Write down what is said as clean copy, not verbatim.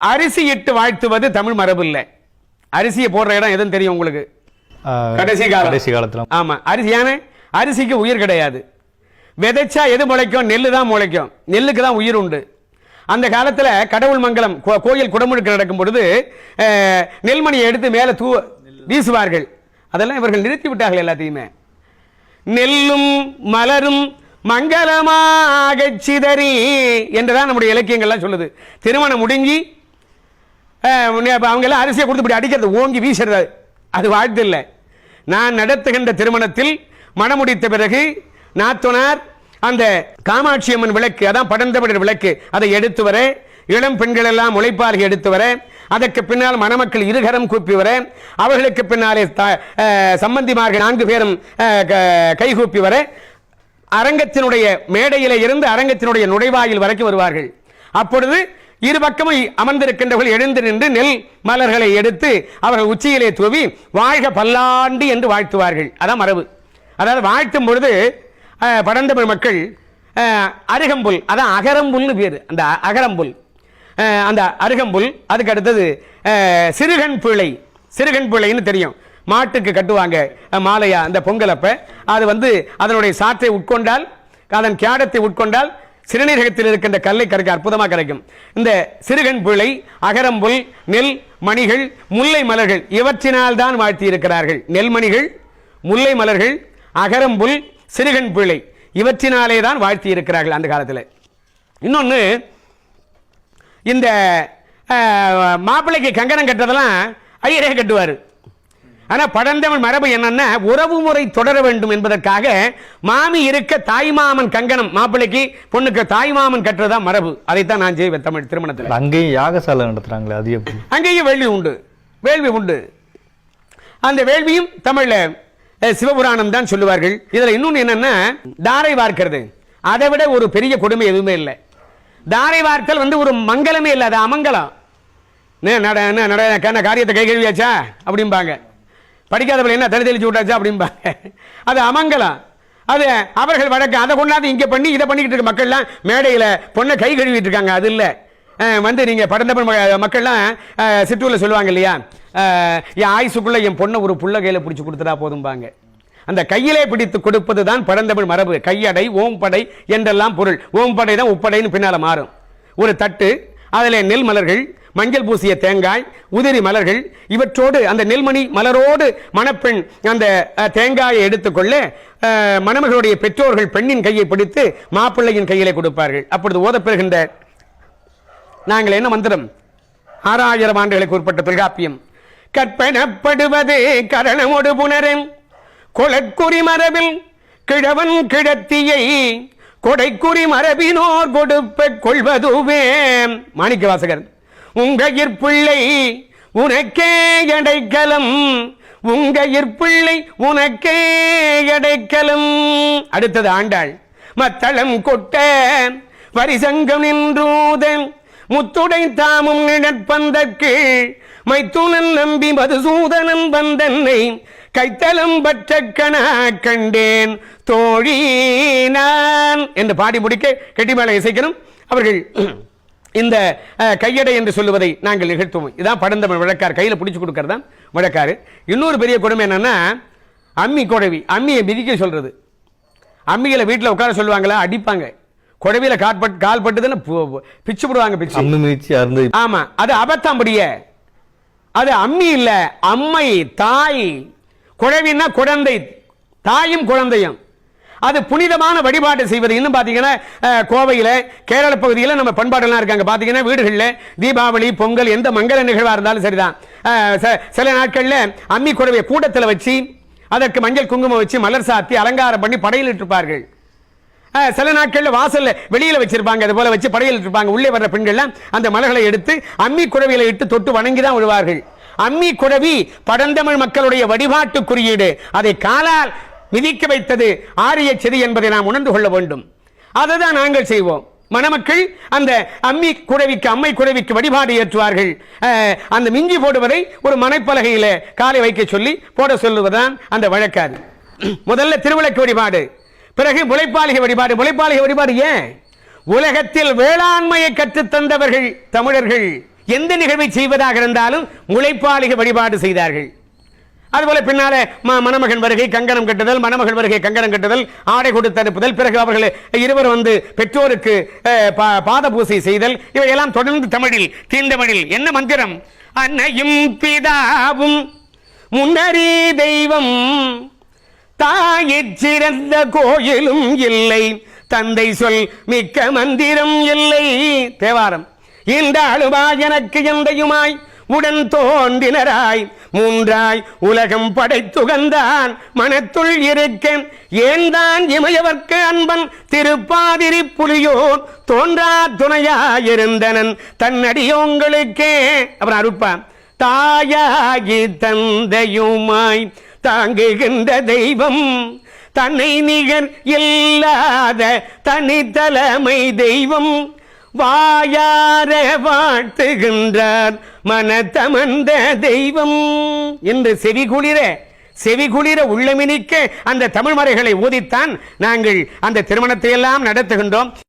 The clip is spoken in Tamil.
அரிசி இட்டு வாழ்த்துவது தமிழ் மரபு இல்லை. அரிசியை போடுற இடம் எதுன்னு தெரியும் உங்களுக்கு? கடைசி காலத்துல. ஆமா, அரிசிக்கு உயிர் கிடையாது. விதைச்சா எது முளைக்கும்? நெல்லு தான் முளைக்கும். நெல்லுக்கு தான் உயிர் உண்டு. அந்த காலத்துல கடவுள் மங்கலம் கோயில் குடமுழுக்கு நடக்கும் பொழுது நெல்மணியை எடுத்து மேல வீசுவார்கள். அதெல்லாம் இவர்கள் நிறுத்தி விட்டார்கள் எல்லாத்தையுமே. நெல்லும் மலரும் மங்களமாக சிதறி என்றுதான் நம்முடைய இலக்கியங்கள்லாம் சொல்லுது. திருமணம் முடிஞ்சி அவங்க எல்லாம் அரிசியை கொடுத்து அடிக்கிறது, ஓங்கி வீசுறது, அது வாழ்த்து இல்லை. நான் நடத்துகின்ற திருமணத்தில் மணமுடித்த பிறகு நாத்தனார் அந்த காமாட்சி அம்மன் விளக்கு, அதான் படந்தமிழர் விளக்கு, அதை எடுத்து வர, இளம் பெண்கள் எல்லாம் முளைப்பார்கள் எடுத்து வர, அதற்கு பின்னால் மணமக்கள் இருகரம் கூப்பி வர, அவர்களுக்கு பின்னாலே சம்பந்திமார்கள் 4 பேரும் கைகூப்பி வர, அரங்கத்தினுடைய மேடையில இருந்து அரங்கத்தினுடைய நுழைவாயில் வரைக்கும் வருவார்கள். அப்பொழுது இரு பக்கமும் அமர்ந்திருக்கின்றவர்கள் எழுந்து நின்று நெல் மலர்களை எடுத்து அவர்கள் உச்சியிலே தூவி வாழ்க பல்லாண்டு என்று வாழ்த்துவார்கள். அதான் மரபு. அதாவது வாழ்த்தும் பொழுது பழந்தமிழ் மக்கள் அருகம்புல், அதான் அகரம்புல்னு பேரு. அந்த அகரம்புல், அந்த அருகம்புல், அதுக்கு அடுத்தது சிறுகண் பிள்ளை. சிறுகண் பிள்ளைன்னு தெரியும், மாட்டுக்கு கட்டுவாங்க மாலையா அந்த பொங்கலப்ப. அது அதனுடைய சாற்றை உட்கொண்டால், அதன் கேடத்தை உட்கொண்டால் சிறுநீரகத்தில் இருக்கின்ற கல்லை கரைக்க அற்புதமாக கிடைக்கும். இந்த சிறுகண் பிள்ளை, அகரம்புல், நெல் மணிகள், முல்லை மலர்கள், இவற்றினால் தான் வாழ்த்தி இருக்கிறார்கள். நெல்மணிகள், முல்லை மலர்கள், அகரம்புல், சிறுகண் பிள்ளை, இவற்றினாலே தான் வாழ்த்தி இருக்கிறார்கள் அந்த காலத்தில். இன்னொன்று, இந்த மாப்பிள்ளைக்கு கங்கணம் கட்டுறதெல்லாம் ஐயரே கட்டுவார். ஆனால் பழந்தமிழ் மரபு என்னன்னா, உறவு முறை தொடர வேண்டும் என்பதற்காக மாமி இருக்க தாய்மாமன் கங்கணம், மாப்பிள்ளைக்கு பொண்ணுக்கு தாய்மாமன் கட்டுறதா மரபு. அதைத்தான் நான் செய்வேன் தமிழ் திருமணத்தில். அங்கேயும் யாகசாலை நடத்துறாங்களே, அது எப்படி? அங்கேயும் வேள்வி உண்டு, வேள்வி உண்டு. அந்த வேள்வியும் தமிழ்ல சிவபுராணம் தான் சொல்லுவார்கள். இதுல இன்னொன்று என்னன்னா, தாரை வார்க்கிறது. அதை விட ஒரு பெரிய கொடுமை எதுவுமே இல்லை. தாரை வார்த்தல் ஒரு மங்களமே இல்லை, அது அமங்கலம். காரியத்தை கை கழுவியாச்சா அப்படிம்பாங்க, படிக்காதவர்கள் என்ன தலை தெளிச்சு விட்டாச்சா அப்படிம்பாங்க, அது அமங்கலம். அது அவர்கள் வழக்கு. அதை கொண்டாந்து இங்கே பண்ணி இதை பண்ணிக்கிட்டு இருக்க மக்கள்லாம் மேடையில் பொண்ணை கை கழுவிட்டு இருக்காங்க. அது இல்லை. நீங்கள் படந்தமிழ் மக்கள்லாம் சிற்றூரில் சொல்லுவாங்க இல்லையா, என் ஆயுசுக்குள்ள என் பொண்ணை ஒரு புள்ள கையில் பிடிச்சி கொடுத்துட்டா போதும்பாங்க. அந்த கையிலே பிடித்து கொடுப்பது தான் பழந்தமிழ் மரபு. கையடை, ஓம்படை என்றெல்லாம் பொருள். ஓம்படை தான் உப்படைன்னு பின்னால் மாறும். ஒரு தட்டு, அதில் நெல் மலர்கள், மஞ்சள் பூசிய தேங்காய், உதிரி மலர்கள், இவற்றோடு அந்த நெல்மணி மலரோடு மணப்பெண் அந்த தேங்காயை எடுத்துக்கொள்ள மணமகளுடைய பெற்றோர்கள் பெண்ணின் கையை பிடித்து மாப்பிள்ளையின் கையிலே கொடுப்பார்கள். அப்பொழுது ஓதப்பெறுகின்ற நாங்கள் என்ன மந்திரம்? 6000 ஆண்டுகளுக்கு உட்பட்ட தொல்காப்பியம். கற்பனப்படுவது கரணமொடு புனரன் கொளக்குறி மரபில் கிழவன் கிழத்தியை கொடைக்குறி மரபினோர் கொடுப்ப கொள்வதுவே. மாணிக்க வாசகர். உங்கையிற்பிள்ளை உனக்கே அடைக்கலம், உங்கையிற்பிள்ளை உனக்கே அடைக்கலம். அடுத்தது ஆண்டாள். மத்தளம் கொட்ட வரிசங்கம் நின்றூதன் முத்துடை தாமும் நிழற்பந்தற்கு மைத்துனன் நம்பி மதுசூதனன் வந்தன்னை கைத்தலம் பற்ற கணா கண்டேன் தோழி நான் என்று பாடி முடிக்க கெட்டிமேள இசைக்கணும். அவர்கள் இந்த கையடை என்று சொல்லுவதை நாங்கள் நிகழ்த்துவோம். இதான் பழந்தமிழ் வழக்கார், கையில் பிடிச்சு கொடுக்கறது தான் வழக்காரு. இன்னொரு பெரிய கொடுமை என்னன்னா, அம்மி குழவி, அம்மியை மிதிக்க சொல்றது. அம்மிகளை வீட்டில் உட்கார சொல்லுவாங்களா, அடிப்பாங்க. குழவியில கால் பட்டுதுன்னு பிச்சு போடுவாங்க, பிச்சு. ஆமா, அது அபத்தாம்படிய. அது அம்மி இல்ல, அம்மை, தாய். குழவின்னா குழந்தை, தாயும் குழந்தையும். அது புனிதமான வழிபாடு செய்வது. இன்னும் பார்த்தீங்கன்னா கோவையில், கேரள பகுதியில் நம்ம பண்பாடெல்லாம் இருக்காங்க. பார்த்தீங்கன்னா வீடுகளில் தீபாவளி, பொங்கல், எந்த மங்கள நிகழ்வாக இருந்தாலும் சரிதான், சில நாட்களில் அம்மி குழவியை கூடத்தில் வச்சு அதற்கு மஞ்சள் குங்குமம் வச்சு மலர் சாத்தி அலங்காரம் பண்ணி படையில் இருப்பார்கள். சில நாட்களில் வாசல்ல வெளியில வச்சிருப்பாங்க, அது போல வச்சு படையில் இருப்பாங்க. உள்ளே வர்ற பெண்கள்லாம் அந்த மலர்களை எடுத்து அம்மி குழவியில இட்டு தொட்டு வணங்கி தான் விழுவார்கள். அம்மி குழவி பழந்தமிழ் மக்களுடைய வழிபாட்டு குறியீடு. அதை காலால் மிதிக்க வைத்தது ஆரிய செதி என்பதை நாம் உணர்ந்து கொள்ள வேண்டும். அதுதான் நாங்கள் செய்வோம். மணமக்கள் அந்த அம்மி குழவிக்கு, அம்மை குழவிக்கு வழிபாடு ஏற்றுவார்கள். அந்த மிஞ்சி போடுவதை ஒரு மனைப்பலகையில காலை வைக்க சொல்லி போட சொல்லுவதுதான் அந்த வழக்காது. முதல்ல திருவிளக்கு வழிபாடு, பிறகு முளைப்பாளிகை வழிபாடு. முளைப்பாளிகை வழிபாடு ஏன்? உலகத்தில் வேளாண்மையை கற்றுத்தந்தவர்கள் தமிழர்கள். எந்த நிகழ்வை செய்வதாக இருந்தாலும் முளைப்பாலிக வழிபாடு செய்தார்கள். அதுபோல பின்னால மணமகன் வருகை கங்கணம் கட்டுதல், மணமகள் வருகை கங்கணம் கட்டுதல், ஆடை கொடுத்து அனுப்புதல், பிறகு அவர்கள் இருவர் வந்து பெற்றோருக்கு பாத பூசை செய்தல், இவையெல்லாம் தொடர்ந்து தமிழில் தீண்டமிழில் என்ன மந்திரம்? அன்னையும் பிதாவும் முன்னறி தெய்வம், தாயிற் சிறந்த கோயிலும் இல்லை, தந்தை சொல் மிக்க மந்திரம் இல்லை. தேவாரம். ஈண்டாளுவா எனக்கு எந்தையுமாய் உடன் தோன்றினராய் மூன்றாய் உலகம் படைத்துகந்தான் மனத்துள் இருக்க ஏன்தான் இமையவர்க்கு அன்பன் திருப்பாதிரி புலியோர் தோன்றா துணையாயிருந்தனன் தன்னடியோங்களுக்கே. அப்புறம் அருப்பா. தாயாகி தந்தையுமாய் தாங்குகின்ற தெய்வம், தன்னை நிகர் இல்லாத தனித்தலைமை தெய்வம், வாயார வாழ்த்துகின்றார் மனத்தமர்ந்த தெய்வம் என்று செவிகுளிர உள்ளமினிக்க அந்த தமிழ் மறைகளை ஓதித்தான் நாங்கள் அந்த திருமணத்தை எல்லாம் நடத்துகின்றோம்.